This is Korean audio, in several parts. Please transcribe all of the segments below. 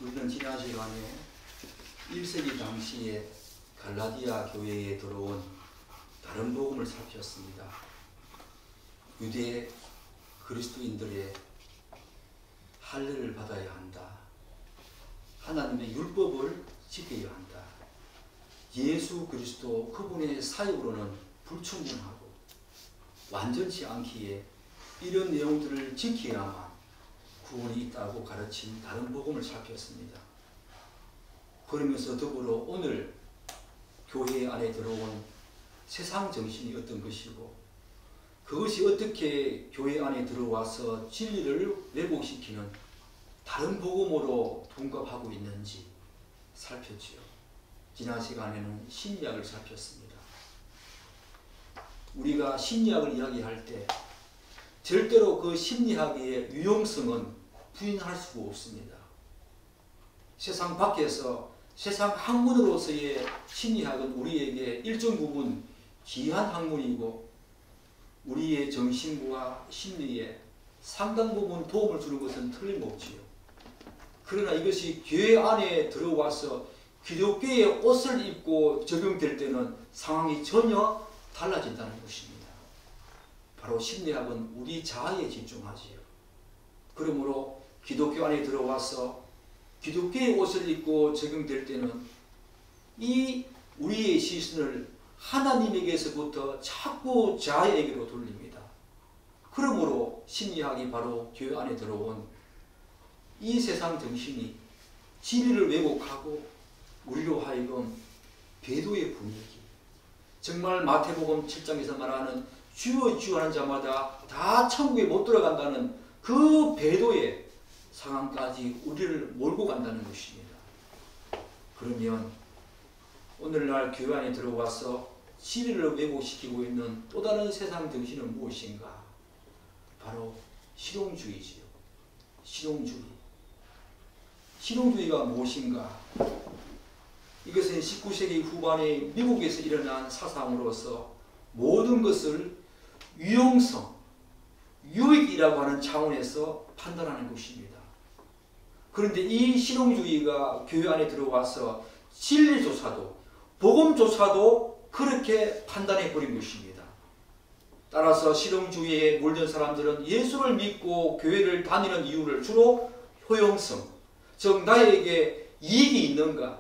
우리는 지난 시간에 1세기 당시에 갈라디아 교회에 들어온 다른 복음을 살폈습니다. 유대 그리스도인들의 할례를 받아야 한다. 하나님의 율법을 지켜야 한다. 예수 그리스도 그분의 사역으로는 불충분하고 완전치 않기에 이런 내용들을 지켜야만 구원이 있다고 가르친 다른 복음을 살폈습니다. 그러면서 더불어 오늘 교회 안에 들어온 세상 정신이 어떤 것이고 그것이 어떻게 교회 안에 들어와서 진리를 왜곡시키는 다른 복음으로 둔갑하고 있는지 살폈지요. 지난 시간에는 심리학을 살폈습니다. 우리가 심리학을 이야기할 때 절대로 그 심리학의 유용성은 부인할 수가 없습니다. 세상 밖에서 세상 학문으로서의 심리학은 우리에게 일정 부분 귀한 학문이고 우리의 정신과 심리에 상당 부분 도움을 주는 것은 틀림없지요. 그러나 이것이 교회 안에 들어와서 기독교의 옷을 입고 적용될 때는 상황이 전혀 달라진다는 것입니다. 바로 심리학은 우리 자아에 집중하지요. 그러므로 기독교 안에 들어와서 기독교의 옷을 입고 적용될 때는 이 우리의 시선을 하나님에게서부터 자꾸 자아에게로 돌립니다. 그러므로 심리학이 바로 교회 안에 들어온 이 세상 정신이 진리를 왜곡하고 우리로 하여금 배도의 분위기, 정말 마태복음 7장에서 말하는 주여 주여 하는 자마다 다 천국에 못 들어간다는 그 배도의 상황까지 우리를 몰고 간다는 것입니다. 그러면 오늘날 교회 안에 들어와서 진리를 왜곡시키고 있는 또 다른 세상 정신은 무엇인가? 바로 실용주의지요. 실용주의. 실용주의가 무엇인가? 이것은 19세기 후반에 미국에서 일어난 사상으로서 모든 것을 유용성, 유익이라고 하는 차원에서 판단하는 것입니다. 그런데 이 실용주의가 교회 안에 들어와서 진리조차도 복음조차도 그렇게 판단해 버린 것입니다. 따라서 실용주의에 물든 사람들은 예수를 믿고 교회를 다니는 이유를 주로 효용성, 즉 나에게 이익이 있는가,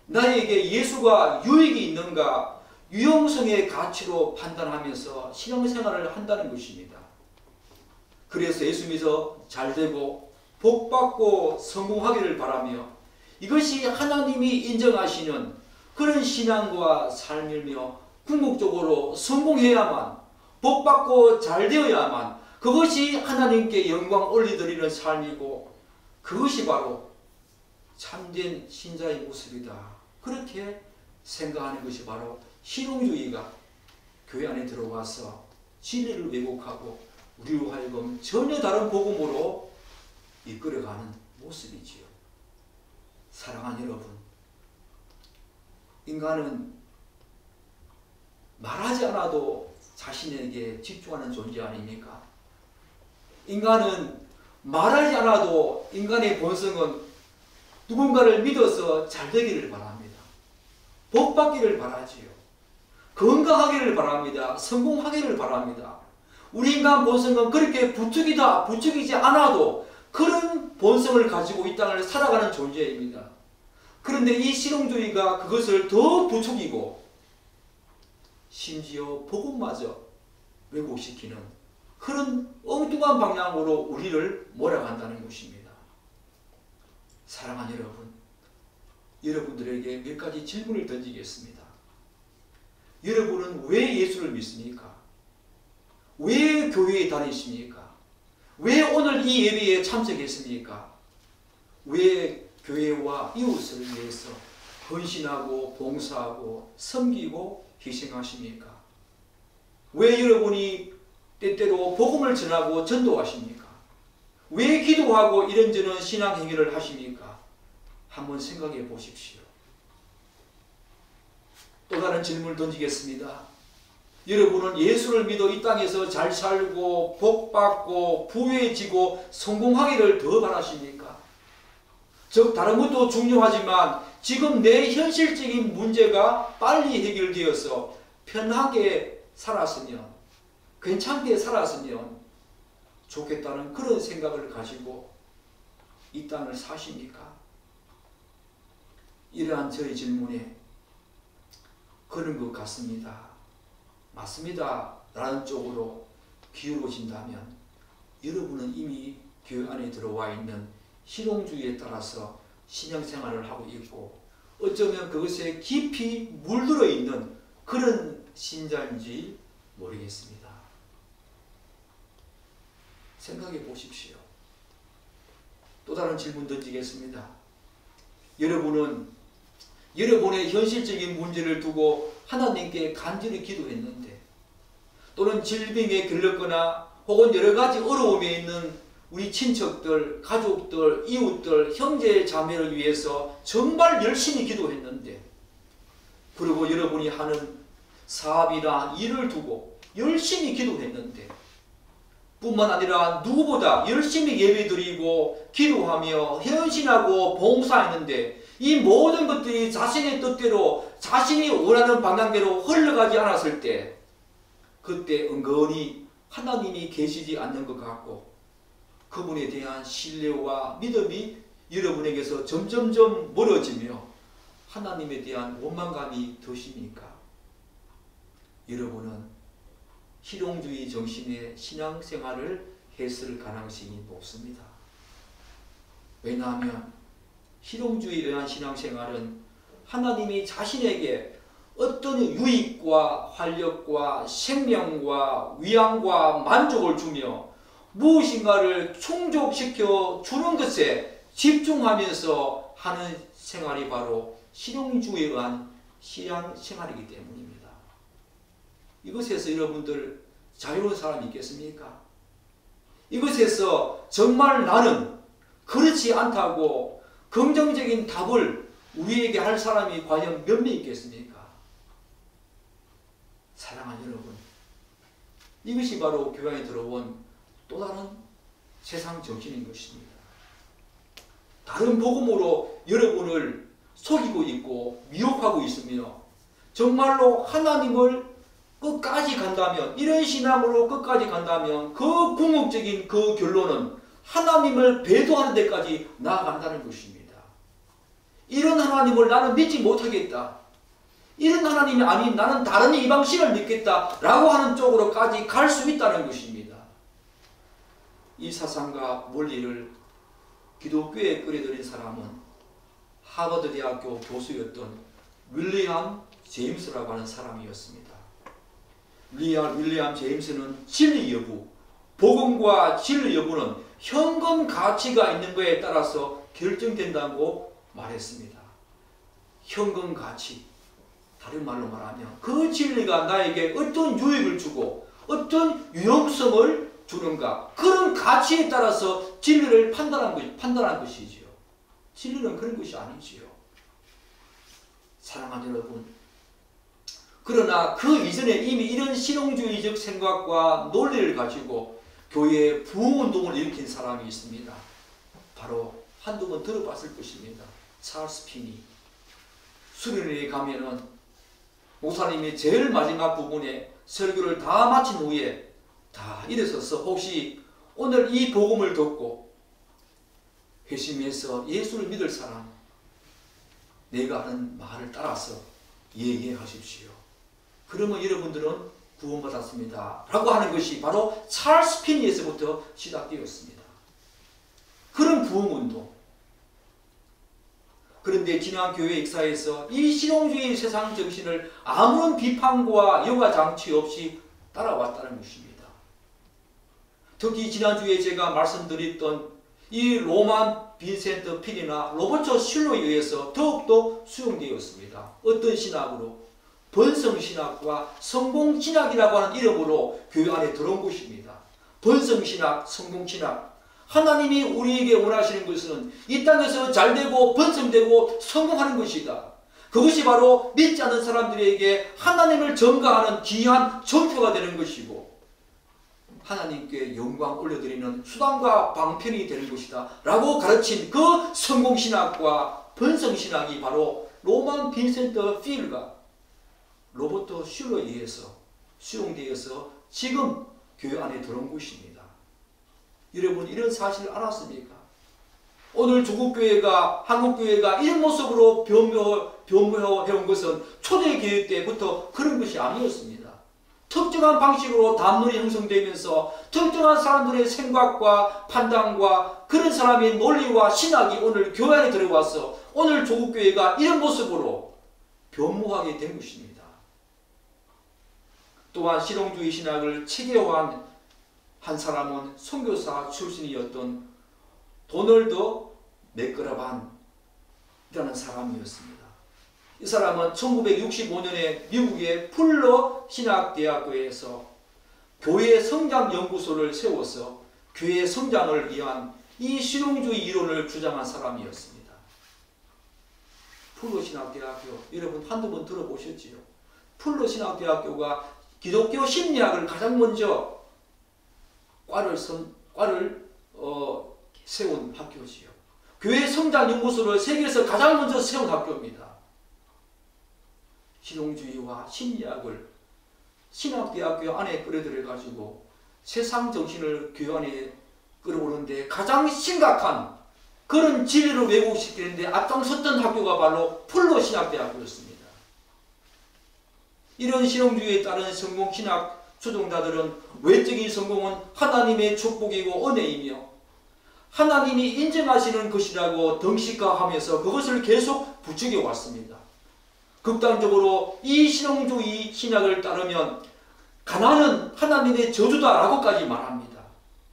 나에게 예수가 유익이 있는가, 유용성의 가치로 판단하면서 신앙생활을 한다는 것입니다. 그래서 예수 믿어 잘되고 복받고 성공하기를 바라며 이것이 하나님이 인정하시는 그런 신앙과 삶이며 궁극적으로 성공해야만 복받고 잘되어야만 그것이 하나님께 영광 올려드리는 삶이고 그것이 바로 참된 신자의 모습이다. 그렇게 생각하는 것이 바로 실용주의가 교회 안에 들어와서 진리를 왜곡하고 우리로 하여금 전혀 다른 복음으로 이끌어가는 모습이지요. 사랑하는 여러분, 인간은 말하지 않아도 자신에게 집중하는 존재 아닙니까? 인간은 말하지 않아도 인간의 본성은 누군가를 믿어서 잘되기를 바랍니다. 복받기를 바라지요. 건강하기를 바랍니다. 성공하기를 바랍니다. 우리 인간 본성은 그렇게 부추기지 않아도 그런 본성을 가지고 이 땅을 살아가는 존재입니다. 그런데 이 실용주의가 그것을 더 부추기고 심지어 복음마저 왜곡시키는 그런 엉뚱한 방향으로 우리를 몰아간다는 것입니다. 사랑하는 여러분, 여러분들에게 몇 가지 질문을 던지겠습니다. 여러분은 왜 예수를 믿습니까? 왜 교회에 다니십니까? 왜 오늘 이 예배에 참석했습니까? 왜 교회와 이웃을 위해서 헌신하고 봉사하고 섬기고 희생하십니까? 왜 여러분이 때때로 복음을 전하고 전도하십니까? 왜 기도하고 이런저런 신앙행위를 하십니까? 한번 생각해 보십시오. 또 다른 질문을 던지겠습니다. 여러분은 예수를 믿어 이 땅에서 잘 살고 복받고 부유해지고 성공하기를 더 바라십니까? 즉 다른 것도 중요하지만 지금 내 현실적인 문제가 빨리 해결되어서 편하게 살았으면, 괜찮게 살았으면 좋겠다는 그런 생각을 가지고 이 땅을 사십니까? 이러한 저의 질문에 그런 것 같습니다, 맞습니다 라는 쪽으로 기울어진다면 여러분은 이미 교회 안에 들어와 있는 실용주의에 따라서 신앙생활을 하고 있고 어쩌면 그것에 깊이 물들어 있는 그런 신자인지 모르겠습니다. 생각해 보십시오. 또 다른 질문 던지겠습니다. 여러분은 여러분의 현실적인 문제를 두고 하나님께 간절히 기도했는데, 또는 질병에 걸렸거나 혹은 여러 가지 어려움에 있는 우리 친척들, 가족들, 이웃들, 형제, 자매를 위해서 정말 열심히 기도했는데, 그리고 여러분이 하는 사업이나 일을 두고 열심히 기도했는데, 뿐만 아니라 누구보다 열심히 예배드리고 기도하며 헌신하고 봉사했는데 이 모든 것들이 자신의 뜻대로 자신이 원하는 방향대로 흘러가지 않았을 때, 그때 은근히 하나님이 계시지 않는 것 같고 그분에 대한 신뢰와 믿음이 여러분에게서 점점점 멀어지며 하나님에 대한 원망감이 드십니까? 여러분은 실용주의 정신의 신앙생활을 했을 가능성이 높습니다. 왜냐하면 실용주의에 대한 신앙생활은 하나님이 자신에게 어떤 유익과 활력과 생명과 위안과 만족을 주며 무엇인가를 충족시켜 주는 것에 집중하면서 하는 생활이 바로 실용주의에 의한 신앙생활이기 때문입니다. 이것에서 여러분들 자유로운 사람이 있겠습니까? 이것에서 정말 나는 그렇지 않다고 긍정적인 답을 우리에게 할 사람이 과연 몇 명 있겠습니까? 사랑하는 여러분, 이것이 바로 교회에 들어온 또 다른 세상 정신인 것입니다. 다른 복음으로 여러분을 속이고 있고 미혹하고 있으며 정말로 하나님을 끝까지 간다면, 이런 신앙으로 끝까지 간다면 그 궁극적인 그 결론은 하나님을 배도하는 데까지 나아간다는 것입니다. 이런 하나님을 나는 믿지 못하겠다, 이런 하나님이 아닌 나는 다른 이방신을 믿겠다 라고 하는 쪽으로까지 갈 수 있다는 것입니다. 이 사상과 원리를 기독교에 끌어들인 사람은 하버드 대학교 교수였던 윌리엄 제임스라고 하는 사람이었습니다. 윌리엄 제임스는 진리 여부, 복음과 진리 여부는 현금 가치가 있는 것에 따라서 결정된다고 말했습니다. 현금 가치, 다른 말로 말하면 그 진리가 나에게 어떤 유익을 주고 어떤 유용성을 주는가, 그런 가치에 따라서 진리를 판단한 것이지요. 진리는 그런 것이 아니지요. 사랑하는 여러분, 그러나 그 이전에 이미 이런 실용주의적 생각과 논리를 가지고 교회에 부흥운동을 일으킨 사람이 있습니다. 바로 한두 번 들어봤을 것입니다. 찰스 피니. 수련회에 가면은 목사님이 제일 마지막 부분에 설교를 다 마친 후에 다 일어서서 혹시 오늘 이 복음을 듣고 회심해서 예수를 믿을 사람, 내가 하는 말을 따라서 얘기하십시오. 그러면 여러분들은 구원받았습니다 라고 하는 것이 바로 찰스 피니에서부터 시작되었습니다. 그런 부흥운동. 그런데 지난 교회 역사에서 이 실용주의 세상 정신을 아무런 비판과 여과장치 없이 따라왔다는 것입니다. 특히 지난주에 제가 말씀드렸던 이 로만 빈센트 필이나 로버트 슐러에 의해서 더욱더 수용되었습니다. 어떤 신학으로? 번성신학과 성공신학이라고 하는 이름으로 교회 안에 들어온 것입니다. 번성신학, 성공신학. 하나님이 우리에게 원하시는 것은 이 땅에서 잘되고 번성되고 성공하는 것이다. 그것이 바로 믿지 않는 사람들에게 하나님을 전가하는 귀한 전표가 되는 것이고, 하나님께 영광 올려드리는 수단과 방편이 되는 것이다 라고 가르친 그 성공신학과 번성신학이 바로 로만 빈센트 필과 로버트 슐러에 의해서 수용되어서 지금 교회 안에 들어온 것입니다. 여러분 이런 사실을 알았습니까? 오늘 조국교회가 한국교회가 이런 모습으로 변모해온 것은 초대교회 때부터 그런 것이 아니었습니다. 특정한 방식으로 담론이 형성되면서 특정한 사람들의 생각과 판단과 그런 사람의 논리와 신학이 오늘 교회 안에 들어와서 오늘 조국교회가 이런 모습으로 변모하게 된 것입니다. 또한 실용주의 신학을 체계화한 한 사람은 선교사 출신이었던 도널드 맥그라반이라는 사람이었습니다. 이 사람은 1965년에 미국의 풀러 신학대학교에서 교회 성장 연구소를 세워서 교회 성장을 위한 이 실용주의 이론을 주장한 사람이었습니다. 풀러 신학대학교 여러분 한두 번 들어보셨지요? 풀러 신학대학교가 기독교 심리학을 가장 먼저 과를 세운 학교지요. 교회 성장 연구소를 세계에서 가장 먼저 세운 학교입니다. 실용주의와 심리학을 신학대학교 안에 끌어들여가지고 세상 정신을 교회 안에 끌어오는데 가장 심각한 그런 진리를 왜곡시키는데 앞장섰던 학교가 바로 풀러 신학대학교였습니다. 이런 실용주의에 따른 성공신학 추종자들은 외적인 성공은 하나님의 축복이고 은혜이며 하나님이 인정하시는 것이라고 덩식화하면서 그것을 계속 부추겨 왔습니다. 극단적으로 이 실용주의 신학을 따르면 가난은 하나님의 저주다라고까지 말합니다.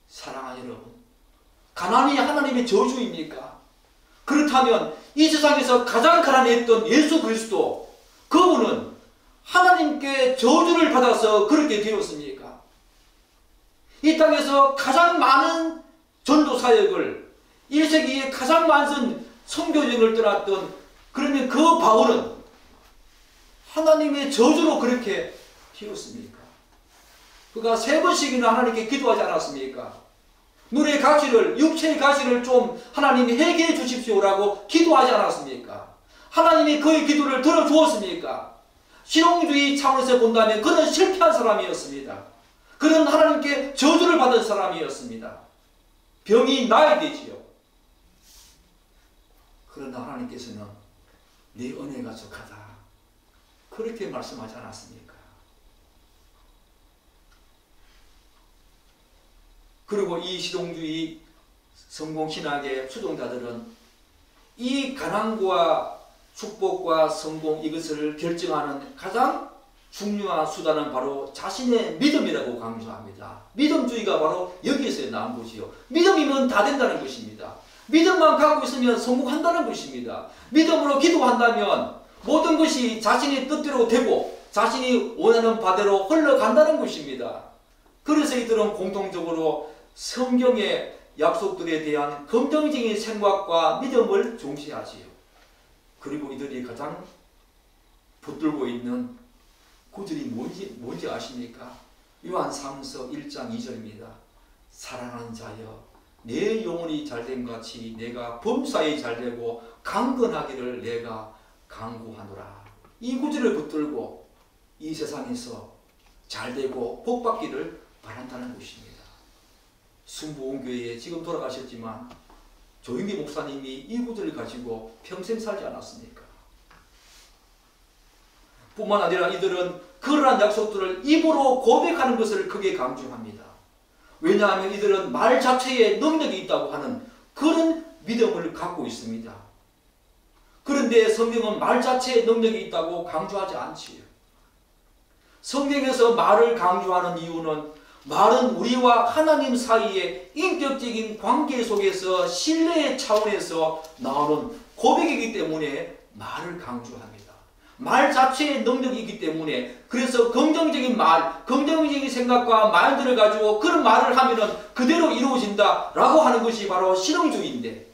사랑하는 여러분, 가난이 하나님의 저주입니까? 그렇다면 이 세상에서 가장 가난했던 예수 그리스도, 그분은 하나님께 저주를 받아서 그렇게 되었습니까? 이 땅에서 가장 많은 전도 사역을 1세기에 가장 많은 선교여행을 떠났던, 그러면 그 바울은 하나님의 저주로 그렇게 되었습니까? 그가 3번씩이나 하나님께 기도하지 않았습니까? 눈의 가시를, 육체의 가시를 좀 하나님이 해결해 주십시오라고 기도하지 않았습니까? 하나님이 그의 기도를 들어주었습니까? 실용주의 차원에서 본다면 그는 실패한 사람이었습니다. 그는 하나님께 저주를 받은 사람이었습니다. 병이 나야 되지요. 그러나 하나님께서는 네 은혜가 족하다, 그렇게 말씀하지 않았습니까? 그리고 이 실용주의 성공신학의 추종자들은 이 가난과 축복과 성공, 이것을 결정하는 가장 중요한 수단은 바로 자신의 믿음이라고 강조합니다. 믿음주의가 바로 여기에서 나온 것이요. 믿음이면 다 된다는 것입니다. 믿음만 갖고 있으면 성공한다는 것입니다. 믿음으로 기도한다면 모든 것이 자신의 뜻대로 되고 자신이 원하는 바대로 흘러간다는 것입니다. 그래서 이들은 공통적으로 성경의 약속들에 대한 긍정적인 생각과 믿음을 중시하지요. 그리고 이들이 가장 붙들고 있는 구절이 뭔지 아십니까? 요한 3서 1장 2절입니다. 사랑하는 자여, 내 영혼이 잘된 같이 내가 범사에 잘되고 강건하기를 내가 간구하노라. 이 구절을 붙들고 이 세상에서 잘되고 복받기를 바란다는 것입니다. 순복음교회에 지금 돌아가셨지만 조윤기 목사님이 이 구절을 가지고 평생 살지 않았습니까? 뿐만 아니라 이들은 그러한 약속들을 입으로 고백하는 것을 크게 강조합니다. 왜냐하면 이들은 말 자체에 능력이 있다고 하는 그런 믿음을 갖고 있습니다. 그런데 성경은 말 자체에 능력이 있다고 강조하지 않지요. 성경에서 말을 강조하는 이유는 말은 우리와 하나님 사이의 인격적인 관계 속에서 신뢰의 차원에서 나오는 고백이기 때문에 말을 강조합니다. 말 자체의 능력이 있기 때문에, 그래서 긍정적인 말, 긍정적인 생각과 마인드를 가지고 그런 말을 하면은 그대로 이루어진다 라고 하는 것이 바로 실용주의인데,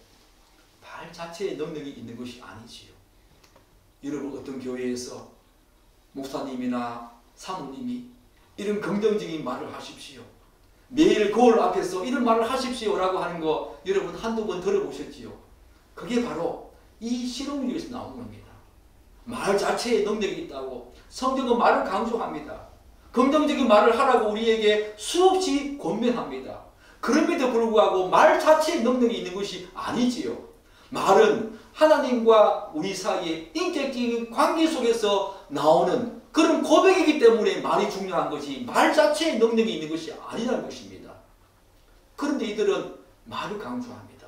말 자체의 능력이 있는 것이 아니지요. 여러분, 어떤 교회에서 목사님이나 사모님이 이런 긍정적인 말을 하십시오. 매일 거울 앞에서 이런 말을 하십시오라고 하는 거 여러분 한두 번 들어보셨지요? 그게 바로 이 실용주의에서 나온 겁니다. 말 자체에 능력이 있다고 성경은 말을 강조합니다. 긍정적인 말을 하라고 우리에게 수없이 권면합니다. 그럼에도 불구하고 말 자체에 능력이 있는 것이 아니지요. 말은 하나님과 우리 사이의 인격적인 관계 속에서 나오는 그런 고백이기 때문에 말이 중요한 것이 말 자체에 능력이 있는 것이 아니라는 것입니다. 그런데 이들은 말을 강조합니다.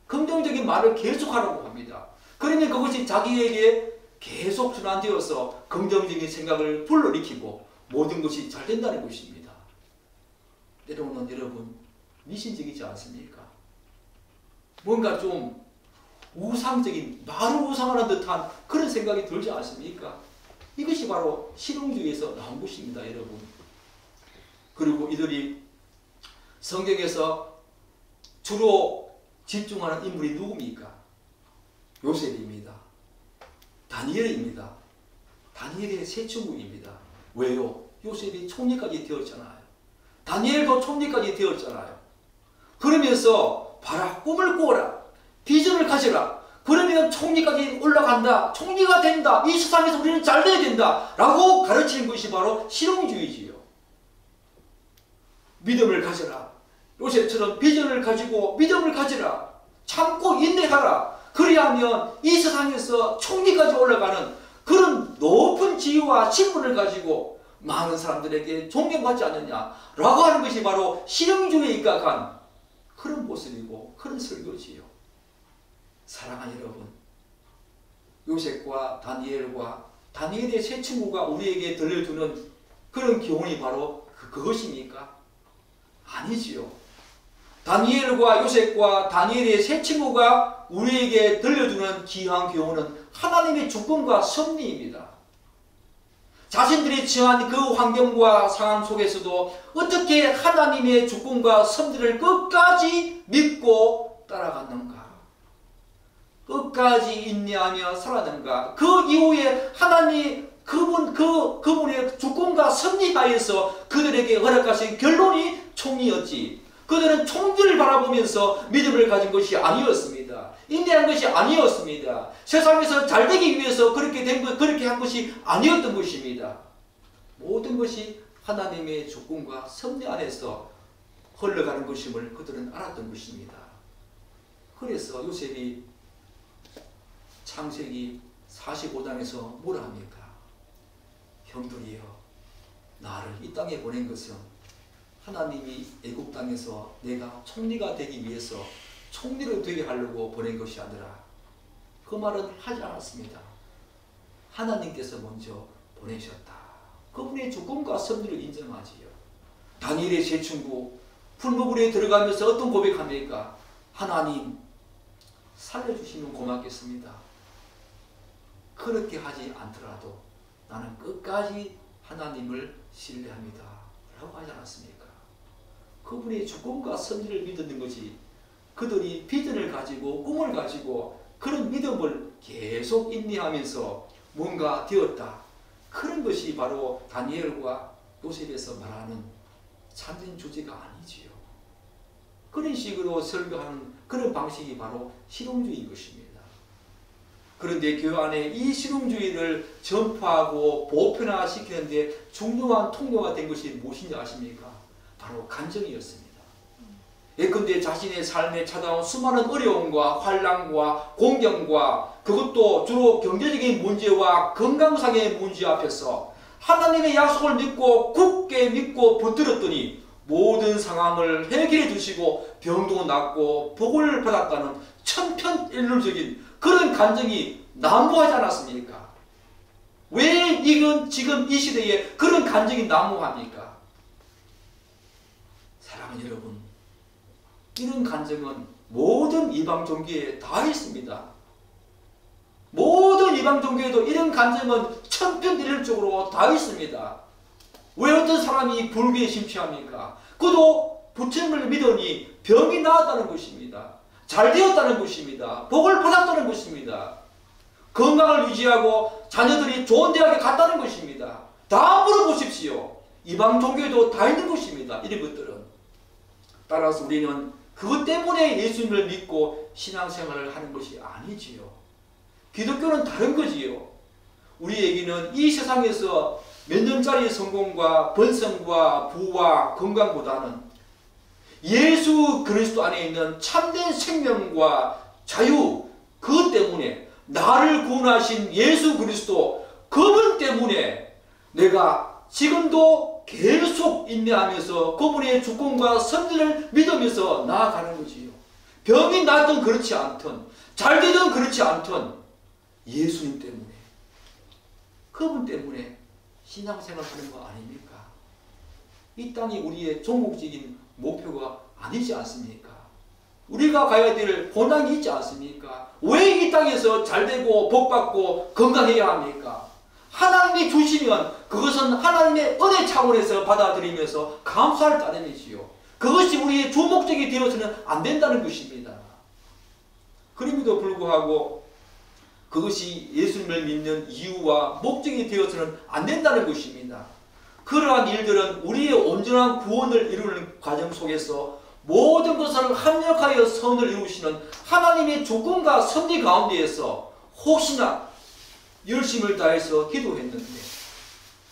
긍정적인 말을 계속하라고 합니다. 그러면 그것이 자기에게 계속 전환되어서 긍정적인 생각을 불러일으키고 모든 것이 잘 된다는 것입니다. 때로는 여러분 미신적이지 않습니까? 뭔가 좀 우상적인, 말을 우상하는 듯한 그런 생각이 들지 않습니까? 이것이 바로 실용주의에서 나온 것입니다, 여러분. 그리고 이들이 성경에서 주로 집중하는 인물이 누굽니까? 요셉입니다. 다니엘입니다. 다니엘의 세 친구입니다. 왜요? 요셉이 총리까지 되었잖아요. 다니엘도 총리까지 되었잖아요. 그러면서 봐라, 꿈을 꾸어라, 비전을 가져라. 그러면 총리까지 올라간다, 총리가 된다, 이 세상에서 우리는 잘 돼야 된다 라고 가르치는 것이 바로 실용주의지요. 믿음을 가져라, 요셉처럼 비전을 가지고 믿음을 가져라, 참고 인내하라. 그리하면 이 세상에서 총리까지 올라가는 그런 높은 지위와 신분을 가지고 많은 사람들에게 존경받지 않느냐라고 하는 것이 바로 실용주의에 입각한 그런 모습이고 그런 설교지요. 사랑하는 여러분, 요셉과 다니엘과 다니엘의 세 친구가 우리에게 들려주는 그런 교훈이 바로 그것입니까? 아니지요. 다니엘과 요셉과 다니엘의 세 친구가 우리에게 들려주는 귀한 교훈은 하나님의 주권과 섭리입니다. 자신들이 처한 그 환경과 상황 속에서도 어떻게 하나님의 주권과 섭리를 끝까지 믿고 따라갔는가, 끝까지 인내하며 살았는가, 그 이후에 하나님 그분의 주권과 섭리하에서 그들에게 허락하신 결론이 총리였지, 그들은 총리를 바라보면서 믿음을 가진 것이 아니었습니다. 인내한 것이 아니었습니다. 세상에서 잘되기 위해서 그렇게 한 것이 아니었던 것입니다. 모든 것이 하나님의 주권과 섭리 안에서 흘러가는 것임을 그들은 알았던 것입니다. 그래서 요셉이 창세기 45장에서 뭐라 합니까? 형들이여, 나를 이 땅에 보낸 것은 하나님이 애국 땅에서 내가 총리가 되기 위해서 총리를 되게 하려고 보낸 것이 아니라, 그 말은 하지 않았습니다. 하나님께서 먼저 보내셨다. 그분의 주권과 섭리를 인정하지요. 다니엘의 세 친구 풀무불에 들어가면서 어떤 고백합니까? 하나님 살려주시면 고맙겠습니다. 그렇게 하지 않더라도 나는 끝까지 하나님을 신뢰합니다 라고 하지 않았습니까? 그분의 주권과 섭리를 믿는 것이, 그들이 비전을 가지고 꿈을 가지고 그런 믿음을 계속 인내하면서 뭔가 되었다. 그런 것이 바로 다니엘과 요셉에서 말하는 참된 주제가 아니지요. 그런 식으로 설교하는 그런 방식이 바로 실용주의인 것입니다. 그런데 교회 안에 이 실용주의를 전파하고 보편화시키는데 중요한 통로가 된 것이 무엇인지 아십니까? 바로 간증이었습니다. 예컨대 자신의 삶에 찾아온 수많은 어려움과 환난과 공경과, 그것도 주로 경제적인 문제와 건강상의 문제 앞에서 하나님의 약속을 믿고 굳게 믿고 붙들었더니 모든 상황을 해결해 주시고 병도 낫고 복을 받았다는 천편일률적인 그런 간증이 난무하지 않았습니까? 왜 이건 지금 이 시대에 그런 간증이 난무합니까? 사랑하는 여러분, 이런 간증은 모든 이방 종교에 다 있습니다. 모든 이방 종교에도 이런 간증은 천편일률적으로 다 있습니다. 왜 어떤 사람이 불교에 심취합니까? 그도 부처님을 믿으니 병이 나았다는 것입니다. 잘 되었다는 것입니다. 복을 받았다는 것입니다. 건강을 유지하고 자녀들이 좋은 대학에 갔다는 것입니다. 다 물어보십시오. 이방 종교에도 다 있는 것입니다. 이런 것들은. 따라서 우리는 그것 때문에 예수님을 믿고 신앙생활을 하는 것이 아니지요. 기독교는 다른 거지요. 우리에게는 이 세상에서 몇 년짜리 성공과 번성과 부와 건강보다는 예수 그리스도 안에 있는 참된 생명과 자유, 그것 때문에 나를 구원하신 예수 그리스도 그분 때문에 내가 지금도 계속 인내하면서 그분의 주권과 선지를 믿으면서 나아가는 거지요. 병이 낫든 그렇지 않든 잘 되든 그렇지 않든 예수님 때문에, 그분 때문에 신앙생활 하는 거 아닙니까? 이 땅이 우리의 종국적인 목표가 아니지 않습니까? 우리가 가야 될 본향이 있지 않습니까? 왜 이 땅에서 잘되고 복받고 건강해야 합니까? 하나님이 주시면 그것은 하나님의 은혜 차원에서 받아들이면서 감사할 따름이지요. 그것이 우리의 주목적이 되어서는 안 된다는 것입니다. 그럼에도 불구하고 그것이 예수님을 믿는 이유와 목적이 되어서는 안 된다는 것입니다. 그러한 일들은 우리의 온전한 구원을 이루는 과정 속에서 모든 것을 합력하여 선을 이루시는 하나님의 주권과 섭리 가운데에서 혹시나 열심을 다해서 기도했는데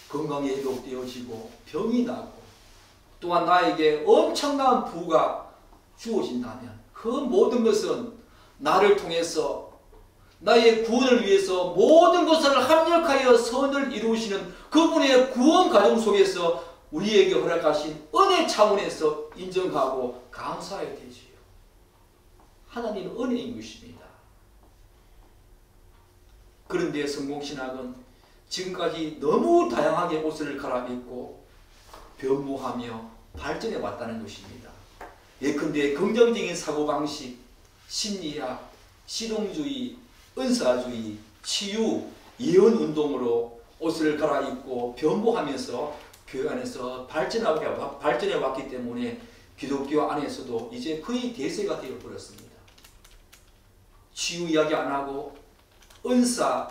건강이 회복되어지고 병이 나고 또한 나에게 엄청난 부가 주어진다면 그 모든 것은 나를 통해서 나의 구원을 위해서 모든 것을 합력하여 선을 이루시는 그분의 구원 과정 속에서 우리에게 허락하신 은혜 차원에서 인정하고 감사해야 되지요. 하나님은 은혜인 것입니다. 그런데 성공신학은 지금까지 너무 다양하게 옷을 갈아입고 변모하며 발전해 왔다는 것입니다. 예컨대 긍정적인 사고방식, 심리학, 실용주의, 은사주의, 치유, 예언운동으로 옷을 갈아입고 변모하면서 교회 안에서 발전해 왔기 때문에 기독교 안에서도 이제 거의 대세가 되어버렸습니다. 치유 이야기 안 하고 은사,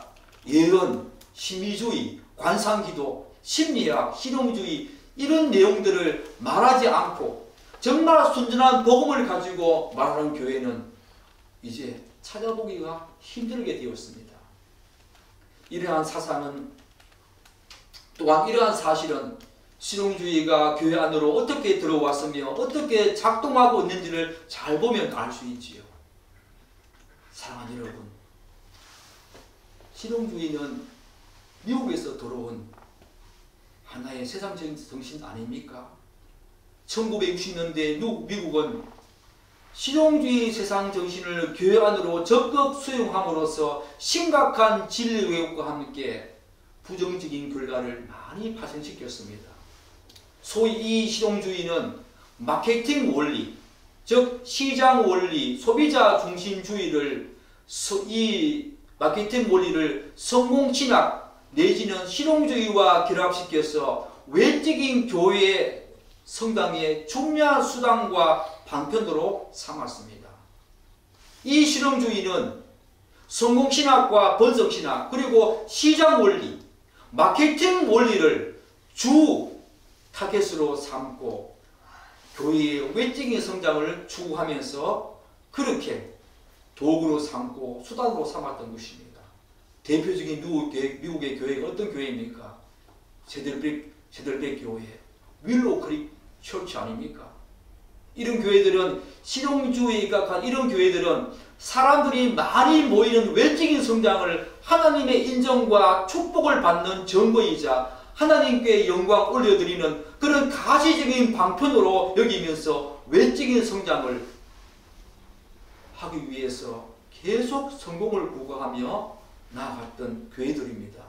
예언, 심의주의, 관상기도, 심리학, 실용주의 이런 내용들을 말하지 않고 정말 순전한 복음을 가지고 말하는 교회는 이제 찾아보기가 힘들게 되었습니다. 이러한 사상은 또한 이러한 사실은 실용주의가 교회 안으로 어떻게 들어왔으며 어떻게 작동하고 있는지를 잘 보면 알 수 있지요. 사랑하는 여러분, 실용주의는 미국에서 들어온 하나의 세상적인 정신 아닙니까? 1960년대 미국은 실용주의 세상 정신을 교회 안으로 적극 수용함으로써 심각한 진리 왜곡과 함께 부정적인 결과를 많이 발생시켰습니다. 소위 이 실용주의는 마케팅 원리, 즉 시장 원리, 소비자 중심주의를 이 마케팅 원리를 성공신학 내지는 실용주의와 결합시켜서 외적인 교회 성당의 중요한 수단과 방편으로 삼았습니다. 이 실용주의는 성공신학과 번성신학 그리고 시장 원리, 마케팅 원리를 주 타겟으로 삼고 교회의 외적인 성장을 추구하면서 그렇게 도구로 삼고 수단으로 삼았던 것입니다. 대표적인 미국의 교회가 어떤 교회입니까? 세들백 교회, 윌로우 크릭 처치 아닙니까? 이런 교회들은 실용주의에 입각한 이런 교회들은 사람들이 많이 모이는 외적인 성장을 하나님의 인정과 축복을 받는 증거이자 하나님께 영광 올려드리는 그런 가시적인 방편으로 여기면서 외적인 성장을 하기 위해서 계속 성공을 구가하며 나아갔던 교회들입니다.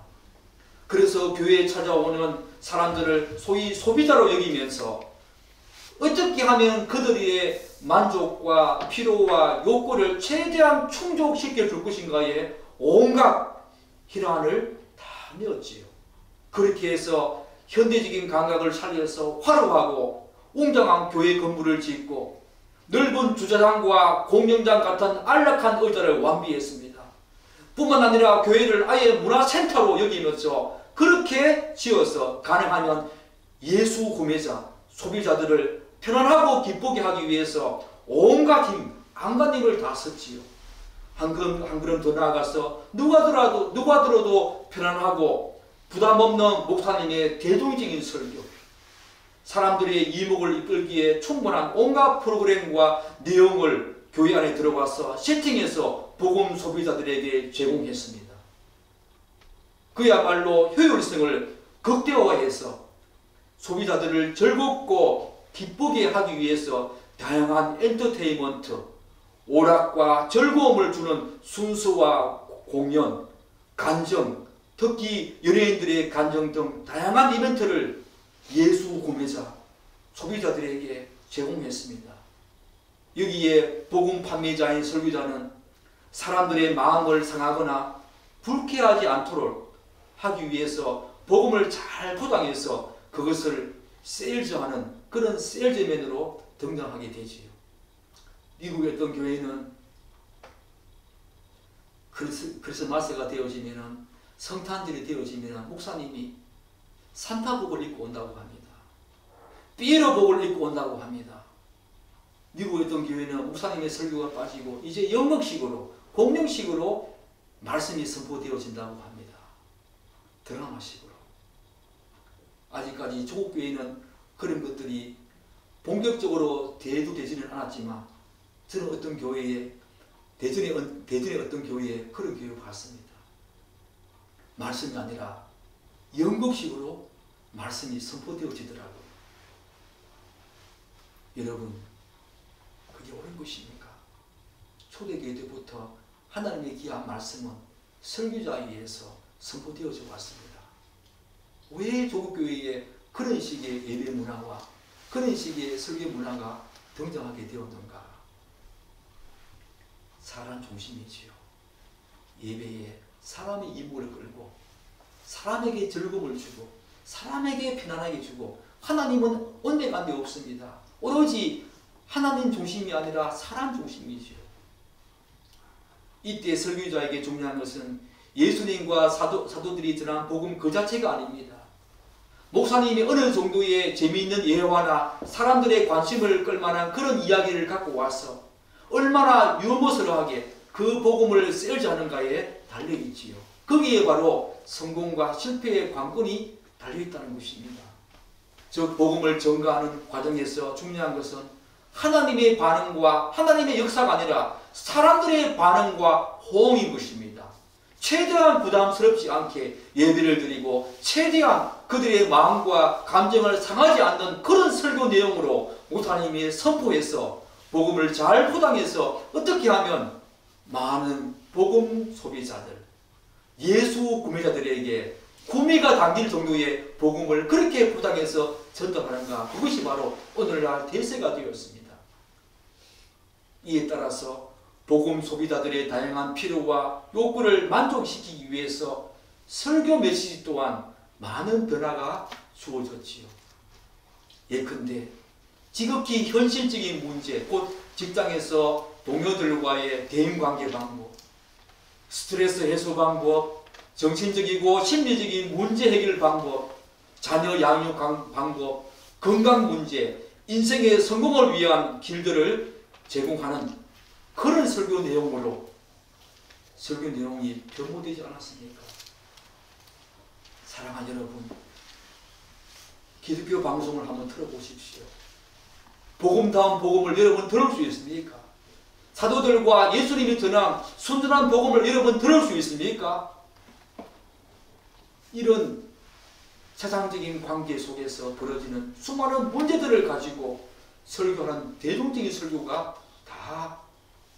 그래서 교회에 찾아오는 사람들을 소위 소비자로 여기면서 어떻게 하면 그들의 만족과 필요와 욕구를 최대한 충족시켜 줄 것인가에 온갖 희란을 다 내었지요. 그렇게 해서 현대적인 감각을 살려서 화려하고 웅장한 교회 건물을 짓고 넓은 주차장과 공연장 같은 안락한 의자를 완비했습니다. 뿐만 아니라 교회를 아예 문화센터로 여기면서 그렇게 지어서 가능하면 예수 구매자, 소비자들을 편안하고 기쁘게 하기 위해서 온갖 힘, 안간 힘을 다 썼지요. 한 걸음 더 나아가서 누가 들어도 편안하고 부담 없는 목사님의 대중적인 설교, 사람들의 이목을 이끌기에 충분한 온갖 프로그램과 내용을 교회 안에 들어가서 세팅해서 복음 소비자들에게 제공했습니다. 그야말로 효율성을 극대화해서 소비자들을 즐겁고 기쁘게 하기 위해서 다양한 엔터테인먼트, 오락과 즐거움을 주는 순서와 공연, 간정, 특히 연예인들의 간정 등 다양한 이벤트를 예수 구매자, 소비자들에게 제공했습니다. 여기에 복음 판매자인 설교자는 사람들의 마음을 상하거나 불쾌하지 않도록 하기 위해서 복음을 잘 포장해서 그것을 세일즈하는 그런 세일즈맨으로 등장하게 되지요. 미국의 어떤 교회는 크리스마스가 되어지면, 성탄절이 되어지면 목사님이 산타복을 입고 온다고 합니다. 피에로복을 입고 온다고 합니다. 미국의 어떤 교회는 목사님의 설교가 빠지고 이제 영역식으로, 공룡식으로 말씀이 선포되어진다고 합니다. 드라마식으로. 아직까지 조국 교회는 그런 것들이 본격적으로 대두되지는 않았지만 저는 어떤 교회에, 대전의 어떤 교회에 그런 교회를 봤습니다. 말씀이 아니라 연극식으로 말씀이 선포되어지더라고요. 여러분, 그게 옳은 것입니까? 초대교회 때부터 하나님의 귀한 말씀은 설교자에 의해서 선포되어져 왔습니다. 왜 조국교회에 그런 식의 예배 문화와 그런 식의 설교 문화가 등장하게 되었는가? 사람 중심이지요. 예배에 사람의 이목을 끌고 사람에게 즐거움을 주고 사람에게 편안하게 주고, 하나님은 언내간데 없습니다. 오로지 하나님 중심이 아니라 사람 중심이지요. 이때 설교자에게 중요한 것은 예수님과 사도들이 전한 복음 그 자체가 아닙니다. 목사님이 어느 정도의 재미있는 예화나 사람들의 관심을 끌만한 그런 이야기를 갖고 와서 얼마나 유머스러하게 그 복음을 세일즈하는가에 달려있지요. 거기에 바로 성공과 실패의 관건이 달려있다는 것입니다. 즉 복음을 전가하는 과정에서 중요한 것은 하나님의 반응과 하나님의 역사가 아니라 사람들의 반응과 호응인 것입니다. 최대한 부담스럽지 않게 예배를 드리고 최대한 그들의 마음과 감정을 상하지 않는 그런 설교 내용으로 목사님이 선포해서 복음을 잘 포장해서 어떻게 하면 많은 복음 소비자들, 예수 구매자들에게 구미가 당길 정도의 복음을 그렇게 포장해서 전달하는가, 그것이 바로 오늘날 대세가 되었습니다. 이에 따라서 복음 소비자들의 다양한 필요와 욕구를 만족시키기 위해서 설교 메시지 또한 많은 변화가 주어졌지요. 예컨대 지극히 현실적인 문제, 곧 직장에서 동료들과의 대인관계 방법, 스트레스 해소 방법, 정신적이고 심리적인 문제 해결 방법, 자녀 양육 방법, 건강 문제, 인생의 성공을 위한 길들을 제공하는 그런 설교 내용으로 설교 내용이 변모되지 않았습니까? 사랑하는 여러분, 기독교 방송을 한번 틀어보십시오. 복음다운 복음을 여러분 들을 수 있습니까? 사도들과 예수님이 전한 순전한 복음을 여러분 들을 수 있습니까? 이런 세상적인 관계 속에서 벌어지는 수많은 문제들을 가지고 설교하는 대중적인 설교가 다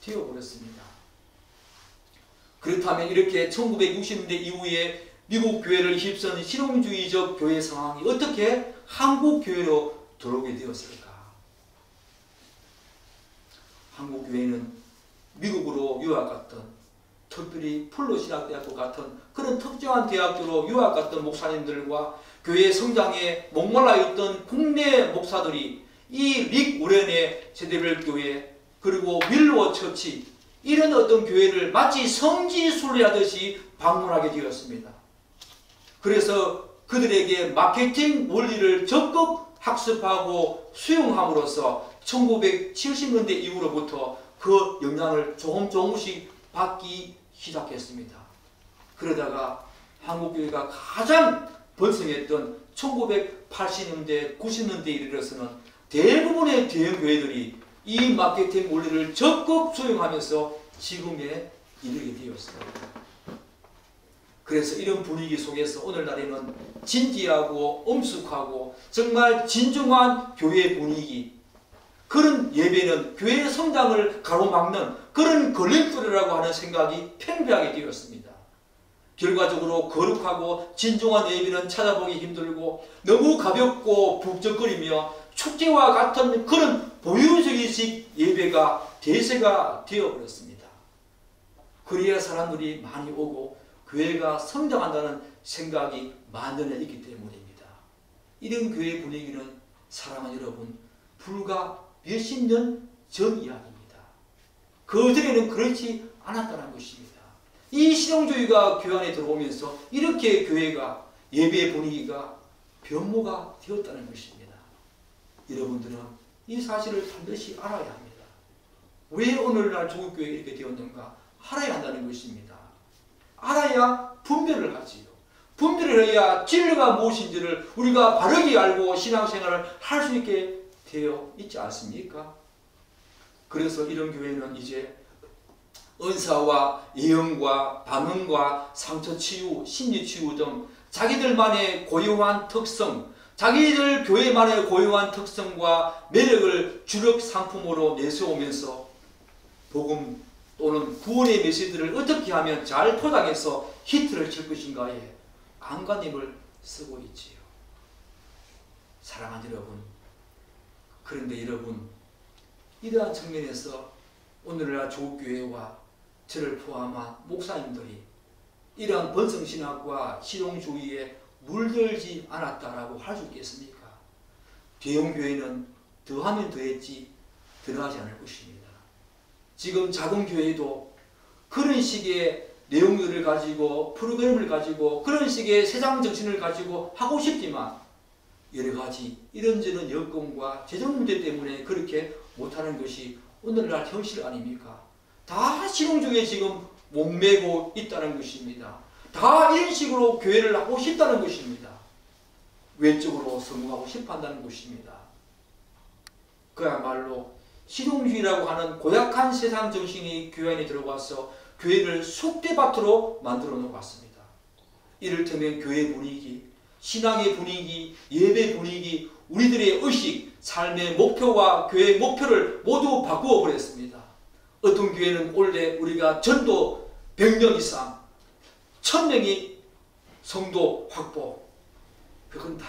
되어버렸습니다. 그렇다면 이렇게 1960년대 이후에 미국 교회를 휩쓴 실용주의적 교회 상황이 어떻게 한국 교회로 들어오게 되었을까? 한국 교회는 미국으로 유학 갔던, 특별히 풀로신학대학교 같은 그런 특정한 대학교로 유학 갔던 목사님들과 교회 성장에 목말라 있던 국내 목사들이 이 릭 우렌의 세대별 교회, 그리고 윌로워 처치, 이런 어떤 교회를 마치 성지순례하듯이 방문하게 되었습니다. 그래서 그들에게 마케팅 원리를 적극 학습하고 수용함으로써 1970년대 이후로부터 그 영향을 조금씩 받기 시작했습니다. 그러다가 한국교회가 가장 번성했던 1980년대, 90년대에 이르러서는 대부분의 대형교회들이 이 마케팅 원리를 적극 수용하면서 지금에 이르게 되었습니다. 그래서 이런 분위기 속에서 오늘날에는 진지하고 엄숙하고 정말 진중한 교회 분위기, 그런 예배는 교회의 성장을 가로막는 그런 걸림돌이라고 하는 생각이 팽배하게 되었습니다. 결과적으로 거룩하고 진중한 예배는 찾아보기 힘들고 너무 가볍고 북적거리며 축제와 같은 그런 보유적이식 예배가 대세가 되어버렸습니다. 그래야 사람들이 많이 오고 교회가 성장한다는 생각이 만연해 있기 때문입니다. 이런 교회 분위기는 사랑하는 여러분, 불과 몇십 년 전 이야기입니다. 그전에는 그렇지 않았다는 것입니다. 이 실용주의가 교회 안에 들어오면서 이렇게 교회가, 예배의 분위기가 변모가 되었다는 것입니다. 여러분들은 이 사실을 반드시 알아야 합니다. 왜 오늘날 조국교회가 이렇게 되었는가 알아야 한다는 것입니다. 알아야 분별을 하지요. 분별을 해야 진리가 무엇인지를 우리가 바르게 알고 신앙생활을 할 수 있게 되어 있지 않습니까? 그래서 이런 교회는 이제 은사와 예언과 방언과 상처치유, 심리치유 등 자기들만의 고유한 특성, 자기들 교회만의 고유한 특성과 매력을 주력 상품으로 내세우면서 복음 또는 구원의 메시지를 어떻게 하면 잘 포장해서 히트를 칠 것인가에 안간힘을 쓰고 있지요. 사랑하는 여러분, 그런데 여러분, 이러한 측면에서 오늘날 조국교회와 저를 포함한 목사님들이 이러한 번성신학과 실용주의에 물들지 않았다라고 할 수 있겠습니까? 대형교회는 더하면 더했지 덜하지 않을 것입니다. 지금 작은 교회도 그런 식의 내용들을 가지고 프로그램을 가지고 그런 식의 세상 정신을 가지고 하고 싶지만 여러 가지 이런저런 여건과 재정 문제 때문에 그렇게 못하는 것이 오늘날 현실 아닙니까? 다 실용주의에 지금 목매고 있다는 것입니다. 다 이런 식으로 교회를 하고 싶다는 것입니다. 외적으로 성공하고 싶어 한다는 것입니다. 그야말로 실용주의라고 하는 고약한 세상 정신이 교회 안에 들어와서 교회를 쑥대밭으로 만들어 놓았습니다. 이를테면 교회 분위기, 신앙의 분위기, 예배 분위기, 우리들의 의식, 삶의 목표와 교회의 목표를 모두 바꾸어 버렸습니다. 어떤 교회는 원래 우리가 전도 100명 이상, 1000명이 성도 확보, 그건 다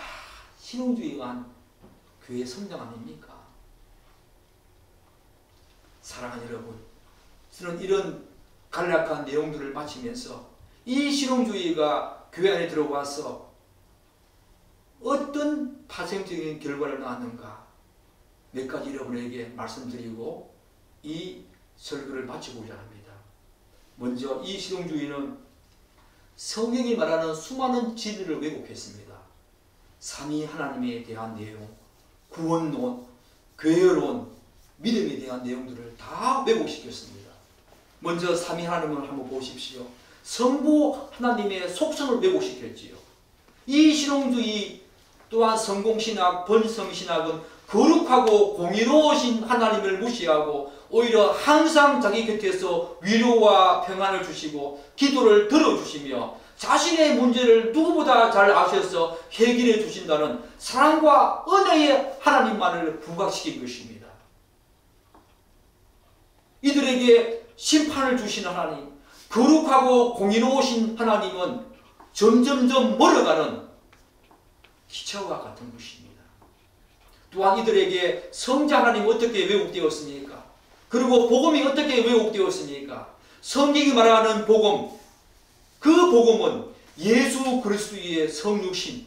실용주의만 교회 성장 아닙니까? 사랑하는 여러분, 저는 이런 간략한 내용들을 마치면서 이 실용주의가 교회 안에 들어와서 어떤 파생적인 결과를 낳았는가 몇 가지 여러분에게 말씀드리고 이 설교를 마치고자 합니다. 먼저 이 실용주의는 성경이 말하는 수많은 진리를 왜곡했습니다. 삼위 하나님에 대한 내용, 구원론, 교회론, 믿음에 대한 내용들을 다 왜곡시켰습니다. 먼저 삼위 하나님을 한번 보십시오. 성부 하나님의 속성을 왜곡시켰지요. 이 실용주의 또한 성공신학, 번성신학은 거룩하고 공의로우신 하나님을 무시하고 오히려 항상 자기 곁에서 위로와 평안을 주시고 기도를 들어주시며 자신의 문제를 누구보다 잘 아셔서 해결해 주신다는 사랑과 은혜의 하나님만을 부각시킨 것입니다. 이들에게 심판을 주신 하나님, 거룩하고 공의로우신 하나님은 점점점 멀어가는 기차와 같은 것입니다. 또한 이들에게 성자 하나님 어떻게 왜곡되었습니까? 그리고 복음이 어떻게 왜곡되었습니까? 성경이 말하는 복음, 그 복음은 예수 그리스도의 성육신,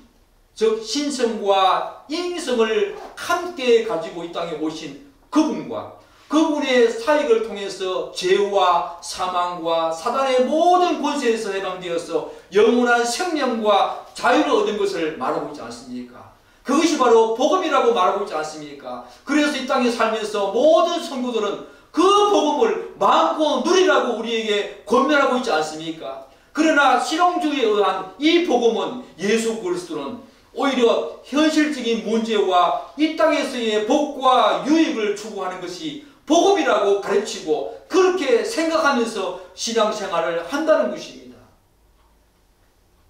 즉 신성과 인성을 함께 가지고 이 땅에 오신 그분과 그분의 사역을 통해서 죄와 사망과 사단의 모든 권세에서 해방되어서 영원한 생명과 자유를 얻은 것을 말하고 있지 않습니까? 그것이 바로 복음이라고 말하고 있지 않습니까? 그래서 이 땅에 살면서 모든 성도들은 그 복음을 마음껏 누리라고 우리에게 권면하고 있지 않습니까? 그러나 실용주의에 의한 이 복음은 예수 그리스도는 오히려 현실적인 문제와 이 땅에서의 복과 유익을 추구하는 것이 복음이라고 가르치고 그렇게 생각하면서 신앙생활을 한다는 것입니다.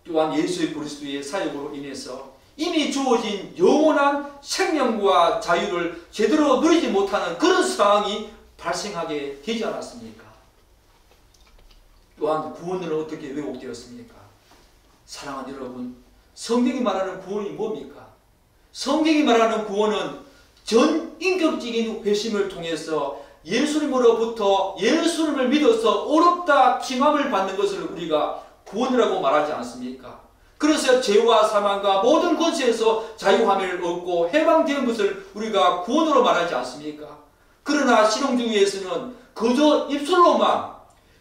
또한 예수 그리스도의 사역으로 인해서 이미 주어진 영원한 생명과 자유를 제대로 누리지 못하는 그런 상황이 발생하게 되지 않았습니까? 또한 구원은 어떻게 왜곡되었습니까? 사랑하는 여러분, 성경이 말하는 구원이 뭡니까? 성경이 말하는 구원은 전 인격적인 회심을 통해서 예수님으로부터 예수님을 믿어서 어렵다 칭함을 받는 것을 우리가 구원이라고 말하지 않습니까? 그래서 죄와 사망과 모든 권세에서 자유함을 얻고 해방된 것을 우리가 구원으로 말하지 않습니까? 그러나 신앙주의에서는 그저 입술로만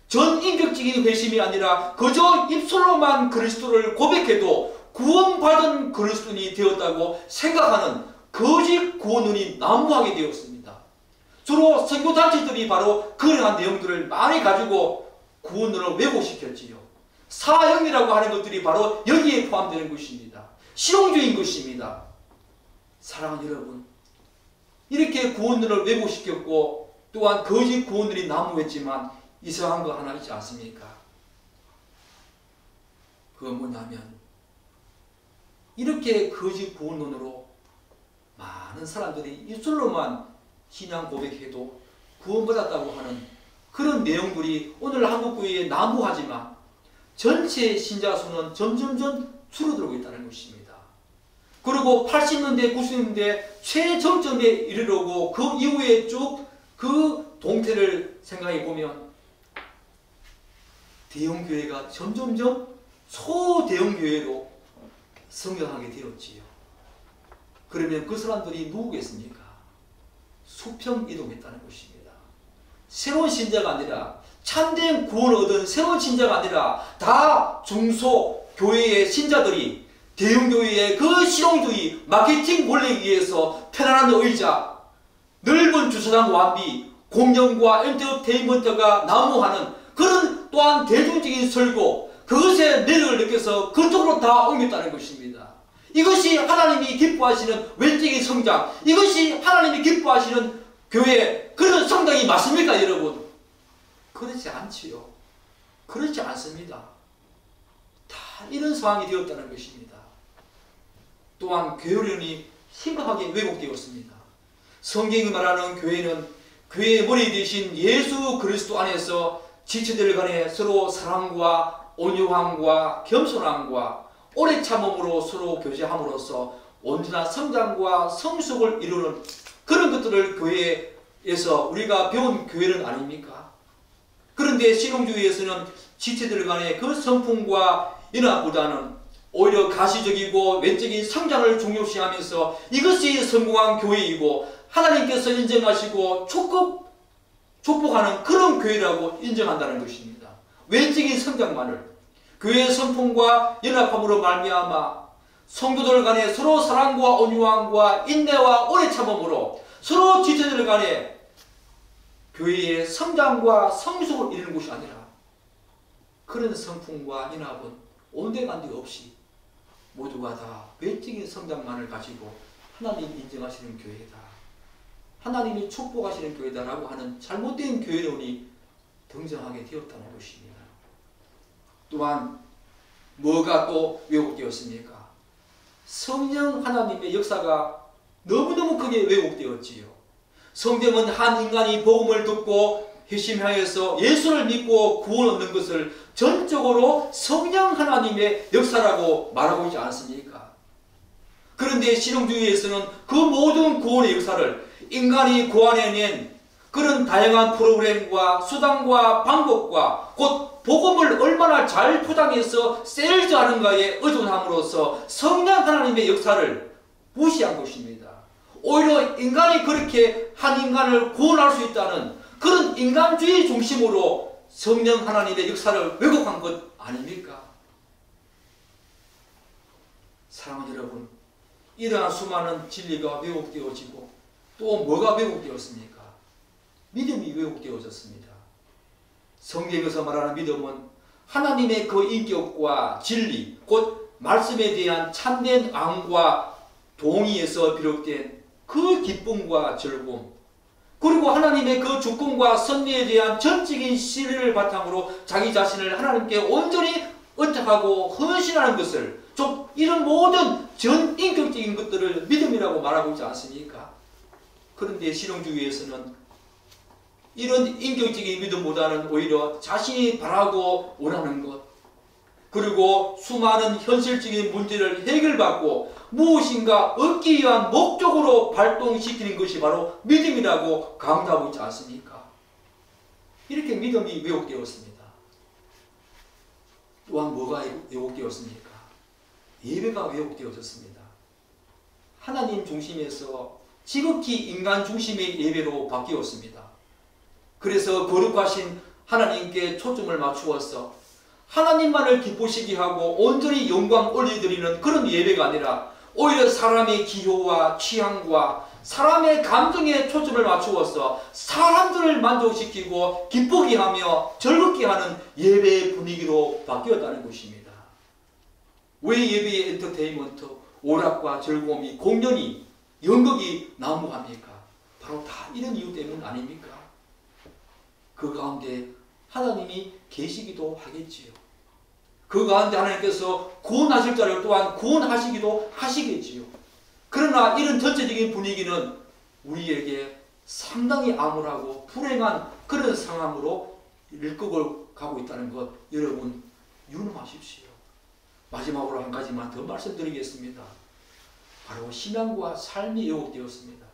전 인격적인 회심이 아니라 그저 입술로만 그리스도를 고백해도 구원받은 그리스도인이 되었다고 생각하는 거짓 구원론이 난무하게 되었습니다. 주로 선교단체들이 바로 그러한 내용들을 많이 가지고 구원론을 왜곡시켰지요. 사형이라고 하는 것들이 바로 여기에 포함되는 것입니다. 실용주의인 것입니다. 사랑하는 여러분, 이렇게 구원론을 왜곡시켰고 또한 거짓 구원론이 난무했지만 이상한 거 하나 있지 않습니까? 그건 뭐냐면 이렇게 거짓 구원론으로 많은 사람들이 입술로만 신앙 고백해도 구원받았다고 하는 그런 내용들이 오늘 한국교회에 난무하지만 전체 신자 수는 점점점 줄어들고 있다는 것입니다. 그리고 80년대, 90년대 최정점에 이르르고 그 이후에 쭉 그 동태를 생각해 보면 대형교회가 점점점 소대형교회로 성장하게 되었지요. 그러면 그 사람들이 누구겠습니까? 수평 이동했다는 것입니다. 새로운 신자가 아니라 참된 구원을 얻은 새로운 신자가 아니라 다 중소교회의 신자들이 대형교회의 그 실용주의 마케팅 원리에 의해서 편안한 의자, 넓은 주차장 완비, 공연과 엔터테인먼트가 난무하는 그런 또한 대중적인 설교, 그것의 매력을 느껴서 그쪽으로 다 옮겼다는 것입니다. 이것이 하나님이 기뻐하시는 외적인 성장, 이것이 하나님이 기뻐하시는 교회 그런 성장이 맞습니까, 여러분? 그렇지 않지요. 그렇지 않습니다. 다 이런 상황이 되었다는 것입니다. 또한 교회론이 심각하게 왜곡되었습니다. 성경이 말하는 교회는 교회의 머리 대신 예수 그리스도 안에서 지체들 간에 서로 사랑과 온유함과 겸손함과 오래 참음으로 서로 교제함으로써 온전한 성장과 성숙을 이루는 그런 것들을 교회에서 우리가 배운 교회는 아닙니까? 그런데 실용주의에서는 지체들 간의 그 성품과 연합보다는 오히려 가시적이고 외적인 성장을 중요시하면서 이것이 성공한 교회이고 하나님께서 인정하시고 축복하는 그런 교회라고 인정한다는 것입니다. 외적인 성장만을 교회의 성품과 연합함으로 말미암아 성도들 간에 서로 사랑과 온유함과 인내와 오래 참음으로 서로 지체들 간에 교회의 성장과 성숙을 이루는 것이 아니라 그런 성품과 연합은 온데간데 없이 모두가 다 외적인 성장만을 가지고 하나님이 인정하시는 교회다, 하나님이 축복하시는 교회다라고 하는 잘못된 교회론이 등장하게 되었다는 것입니다. 또한 뭐가 또 왜곡되었습니까? 성령 하나님의 역사가 너무너무 크게 왜곡되었지요. 성경은 한 인간이 복음을 듣고 회심하여서 예수를 믿고 구원 얻는 것을 전적으로 성령 하나님의 역사라고 말하고 있지 않습니까? 그런데 신앙주의에서는 그 모든 구원의 역사를 인간이 고안해낸 그런 다양한 프로그램과 수단과 방법과 곧 복음을 얼마나 잘 포장해서 세일즈하는가에 의존함으로써 성령 하나님의 역사를 무시한 것입니다. 오히려 인간이 그렇게 한 인간을 구원할 수 있다는 그런 인간주의 중심으로 성령 하나님의 역사를 왜곡한 것 아닙니까? 사랑하는 여러분, 이러한 수많은 진리가 왜곡되어지고 또 뭐가 왜곡되었습니까? 믿음이 왜곡되어졌습니다. 성경에서 말하는 믿음은 하나님의 그 인격과 진리, 곧 말씀에 대한 참된 암과 동의에서 비롯된 그 기쁨과 즐거움, 그리고 하나님의 그 주권과 섭리에 대한 전적인 신뢰를 바탕으로 자기 자신을 하나님께 온전히 의탁하고 헌신하는 것을, 좀 이런 모든 전 인격적인 것들을 믿음이라고 말하고 있지 않습니까? 그런데 실용주의에서는 이런 인격적인 믿음보다는 오히려 자신이 바라고 원하는 것, 그리고 수많은 현실적인 문제를 해결받고 무엇인가 얻기 위한 목적으로 발동시키는 것이 바로 믿음이라고 강조하고 있지 않습니까? 이렇게 믿음이 왜곡되었습니다. 또한 뭐가 왜곡되었습니까? 예배가 왜곡되어졌습니다. 하나님 중심에서 지극히 인간 중심의 예배로 바뀌었습니다. 그래서 거룩하신 하나님께 초점을 맞추어서 하나님만을 기쁘시게 하고 온전히 영광 올려드리는 그런 예배가 아니라 오히려 사람의 기호와 취향과 사람의 감정에 초점을 맞추어서 사람들을 만족시키고 기쁘게 하며 즐겁게 하는 예배의 분위기로 바뀌었다는 것입니다. 왜 예배의 엔터테인먼트, 오락과 즐거움이, 공연이, 연극이 난무합니까? 바로 다 이런 이유 때문 아닙니까? 그 가운데 하나님이 계시기도 하겠지요. 그 가운데 하나님께서 구원하실 자를 또한 구원하시기도 하시겠지요. 그러나 이런 전체적인 분위기는 우리에게 상당히 암울하고 불행한 그런 상황으로 일극을 가고 있다는 것, 여러분 유념하십시오. 마지막으로 한 가지만 더 말씀드리겠습니다. 바로 신앙과 삶이 왜곡되었습니다.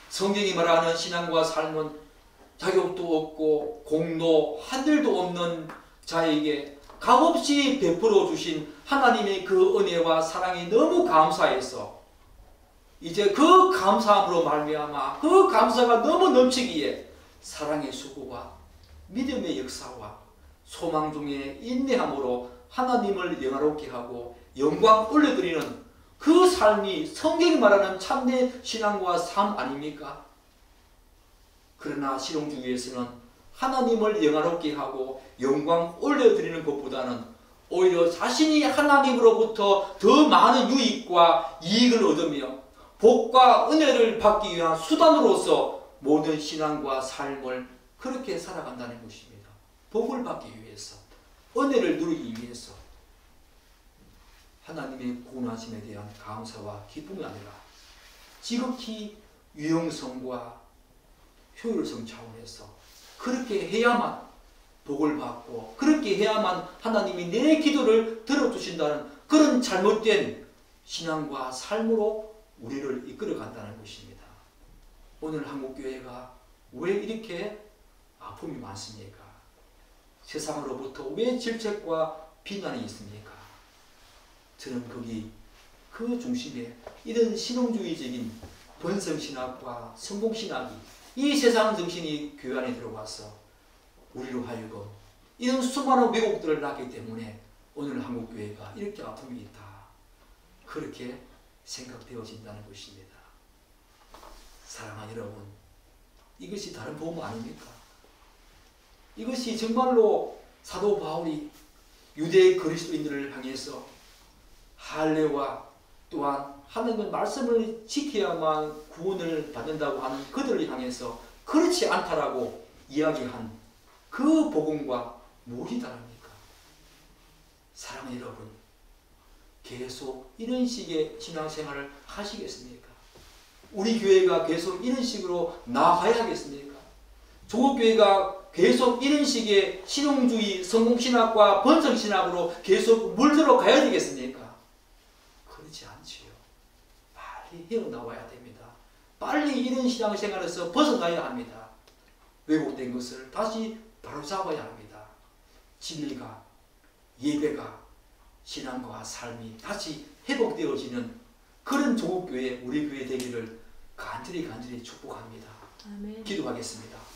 성경이 말하는 신앙과 삶은 자격도 없고 공로 하늘도 없는 자에게 값없이 베풀어 주신 하나님의 그 은혜와 사랑이 너무 감사해서 이제 그 감사함으로 말미암아 그 감사가 너무 넘치기에 사랑의 수고와 믿음의 역사와 소망 중에 인내함으로 하나님을 영화롭게 하고 영광 올려드리는 그 삶이 성경이 말하는 참된 신앙과 삶 아닙니까? 그러나 실용주의에서는 하나님을 영화롭게 하고 영광 올려드리는 것보다는 오히려 자신이 하나님으로부터 더 많은 유익과 이익을 얻으며 복과 은혜를 받기 위한 수단으로서 모든 신앙과 삶을 그렇게 살아간다는 것입니다. 복을 받기 위해서, 은혜를 누리기 위해서 하나님의 구원하심에 대한 감사와 기쁨이 아니라 지극히 유용성과 효율성 차원에서 그렇게 해야만 복을 받고 그렇게 해야만 하나님이 내 기도를 들어주신다는 그런 잘못된 신앙과 삶으로 우리를 이끌어 간다는 것입니다. 오늘 한국교회가 왜 이렇게 아픔이 많습니까? 세상으로부터 왜 질책과 비난이 있습니까? 저는 거기 그 중심에 이런 실용주의적인 번성신학과 성공신학이 이 세상 정신이 교회 안에 들어와서 우리로 하여금 이런 수많은 왜곡들을 낳기 때문에 오늘 한국교회가 이렇게 아픔이 있다. 그렇게 생각되어진다는 것입니다. 사랑하는 여러분, 이것이 다른 복음 아닙니까? 이것이 정말로 사도 바울이 유대 그리스도인들을 향해서 할례와 또한 하나님의 말씀을 지켜야만 구원을 받는다고 하는 그들을 향해서 그렇지 않다라고 이야기한 그 복음과 무엇이 다릅니까? 사랑하는 여러분, 계속 이런 식의 신앙생활을 하시겠습니까? 우리 교회가 계속 이런 식으로 나아가야 하겠습니까? 조국교회가 계속 이런 식의 실용주의, 성공신학과 번성신학으로 계속 물들어 가야 되겠습니까? 그렇지 않지요. 빨리 헤어나와야 됩니다. 빨리 이런 신앙생활에서 벗어나야 합니다. 왜곡된 것을 다시 바로잡아야 합니다. 진리가, 예배가, 신앙과 삶이 다시 회복되어지는 그런 조국교회, 우리 교회 되기를 간절히 축복합니다. 아멘. 기도하겠습니다.